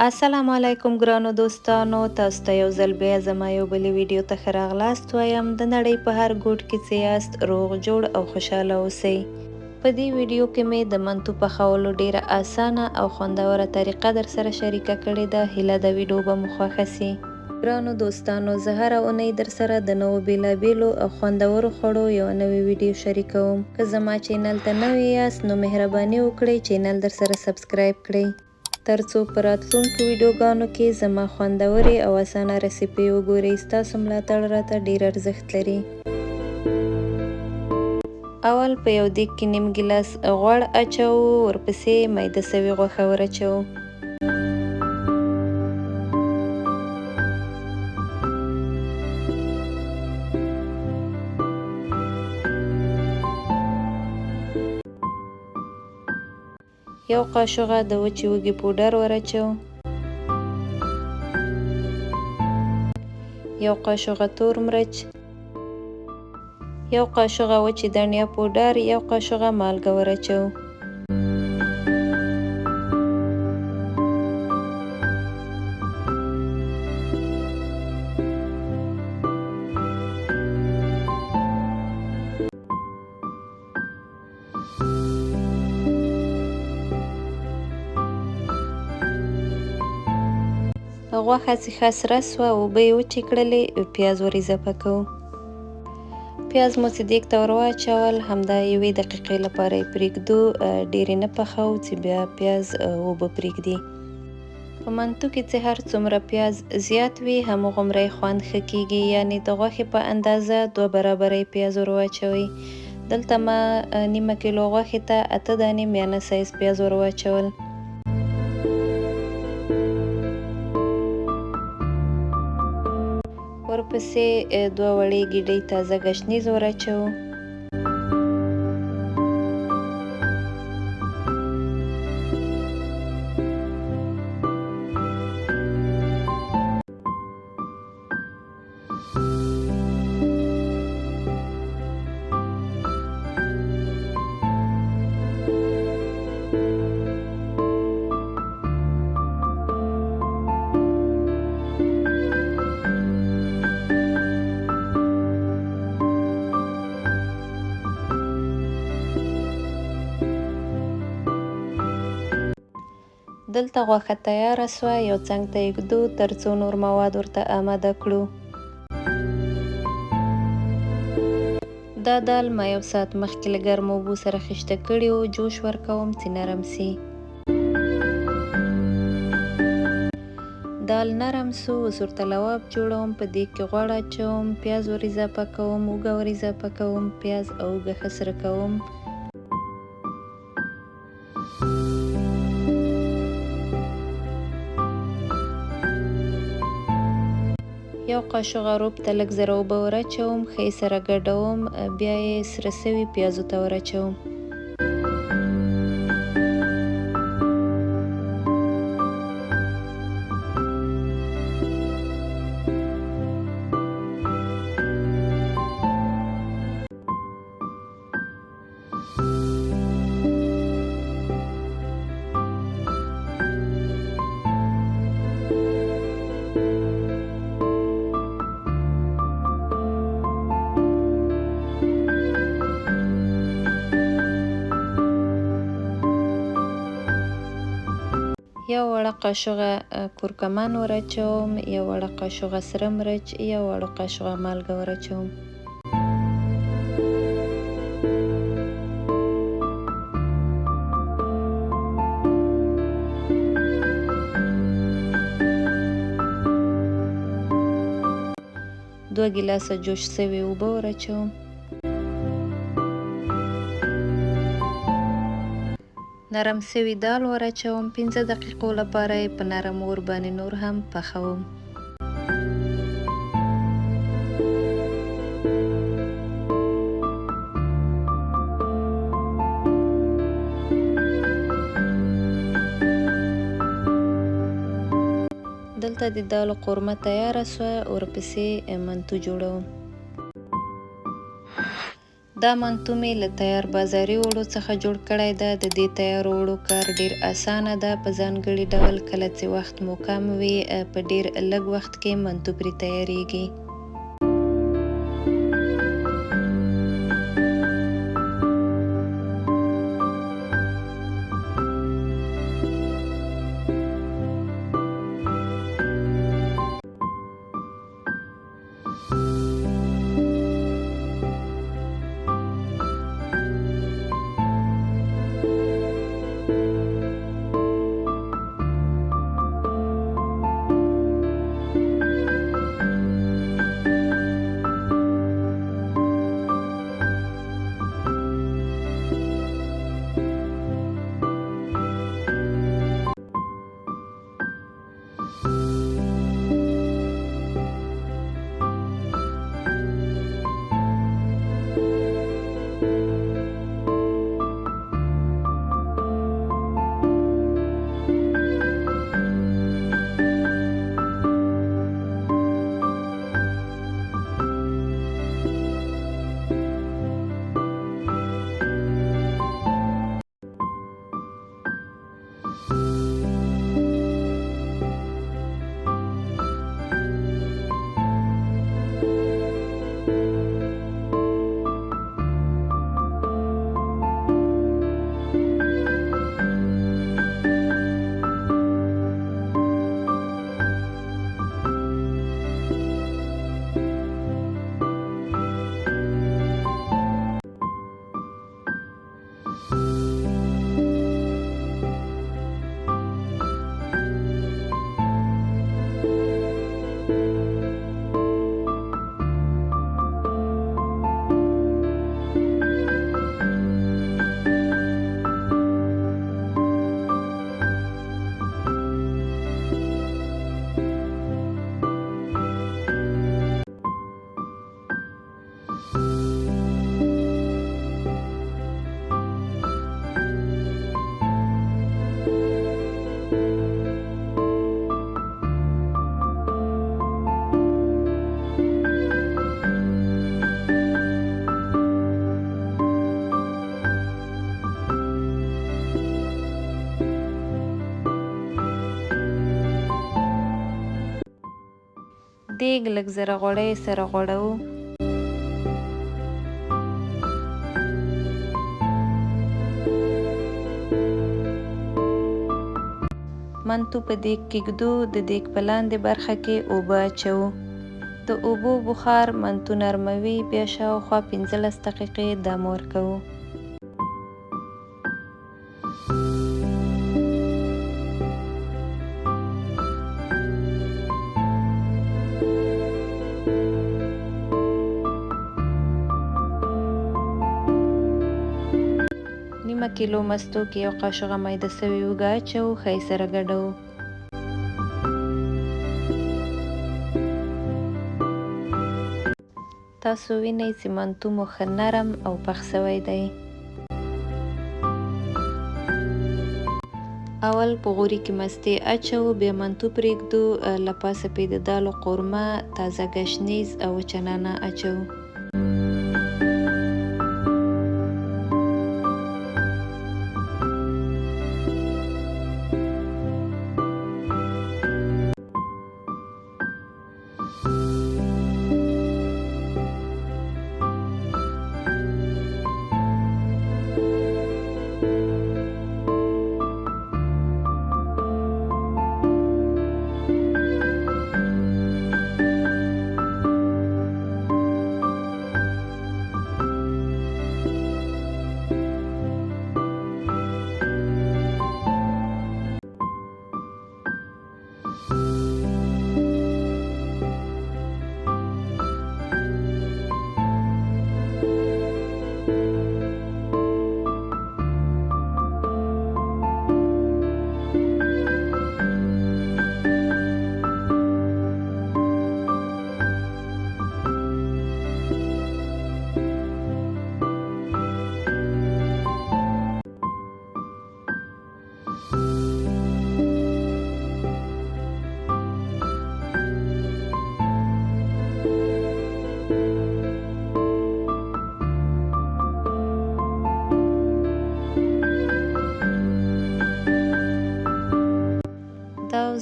السلام علیکم ګرانو دوستانو، تاسو ته یو ځل بیا زما یو بلې ویډیو ته ښه راغلاست وایم. د نړۍ په هر ګوټ کې چې یاست، روغ جوړ او خوشحاله اوسئ. په دې ویډیو کې مې د منتو پخولو ډېره اسانه او خوندوره طریقه درسره شریکه کړې ده. هیله د ویډیو به مو خوښه سي. ګرانو دوستانو، زه هره اونۍ درسره د نوو بېلابېلو او خوندورو خوړو یو نوې ویډیو شریکوم. که زما چینل ته نوي یاست نو مهرباني وکړئ چینل درسره سبسکرایب کړئ، ترڅو په راتلونکو ویډیوګانو کې زما خوندورې او اسانه ریسپۍ وګورئ. ستاسو ملاتړ راته ډېر ارزښت لري. اول په یو دیګ کې نیم ګیلاس غوړ اچوو، ورپسې میده سوې غوښه ور اچوو. یو قاشوغه د وچې وږې پوډر ور اچوو. یو قاشوغه تور مرچ، یو قاشوغه وچې دڼیا پوډر، یو قاشوغه مالګه ور اچوو. غوښه چې ښه سره سوه، اوبه یې وچې کړلې، پیاز ور اضافه کوو. پیاز مو چې دیګ ته ور واچول، همدا یوې دقیقې لپاره یې پرېږدو. ډېرې نه پخوو چې بیا پیاز اوبه پرېږدي. په منتو کې چې هر څومره پیاز زیات وي، همغومره یې خوند ښه کېږي. یعنې د غوښې په اندازه 2 برابره یې پیاز ور واچوئ. دلته ما نیمه کیلو غوښې ته 8 دانې میانه سایز پیاز ور واچول. ورپسې 2 وړې ګیډۍ تازه ګشنیز ور اچوو. دلته غوښه تیاره سوه، یو څنګ ته یې ږدو ترڅو نور مواد ورته آماده کړو. دا دال ما یو ساعت مخکې له ګرمو اوبو سره خیشته کړي وو. جوش ورکوم چې نرم سي. دال نرم سو، اوس ورته لواب جوړوم. په دیګ کې غوړ اچوم، پیاز ور اضافه کوم، اوږه ور اضافه کوم، پیاز او اوږه ښه سره کوم. یو قاشوغه روب ته لږ زره اوبه ور اچوم، ښه یې سره ګډوم، بیا یې سره سوي پیازو ته ور اچوم. یو وړه قاشوغه کورکمن ور اچوم، یو وړه قاشوغه سره مرچ، یو وړه قاشوغه مالګه ور اچوم. دوه ګیلاسه جوش سوي اوبه ور اچوم. نرم سوي دال ور اچوم. 15 دقیقو لپاره یې په نرم اور باندې نور هم پخوم. دلته د دالو قورمه تیاره سوه، ورپسې منتو جوړوم. دا منتو مې له تیار بازاري اوړو څخه جوړ کړی ده. د دې تیار اوړو کار ډیر اسانه ده. په ځانګړي ډول کله چې وخت مو کم وي په ډیر لږ وخت کې منتو پرې تیاریږي. دیګ لږ زره غوړی سره غوړوو. منتو په دیګ کېږدو. د دیګ په لاندې برخه کې اوبه اچوو. د اوبو بخار منتو نرموي. بیا شاوخوا 15 دقیقې دم ورکوو. نیمه کیلو مستو کې یو قاشق میده سوي اوږه اچوو. ښه یې سره ګډوو. تاسو وینئ چې منتو مو ښه نرم او پخ سوی دی. اول په غوري کې مستې اچوو. بیا منتو پرېږدو. له پاسه پرې د دالو قورمه، تازه ګشنیز او وچه نعناع اچوو.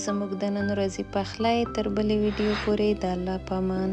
زموږ د نن ورځې پخلی تر بلې ویډیو پورې د الله په امان.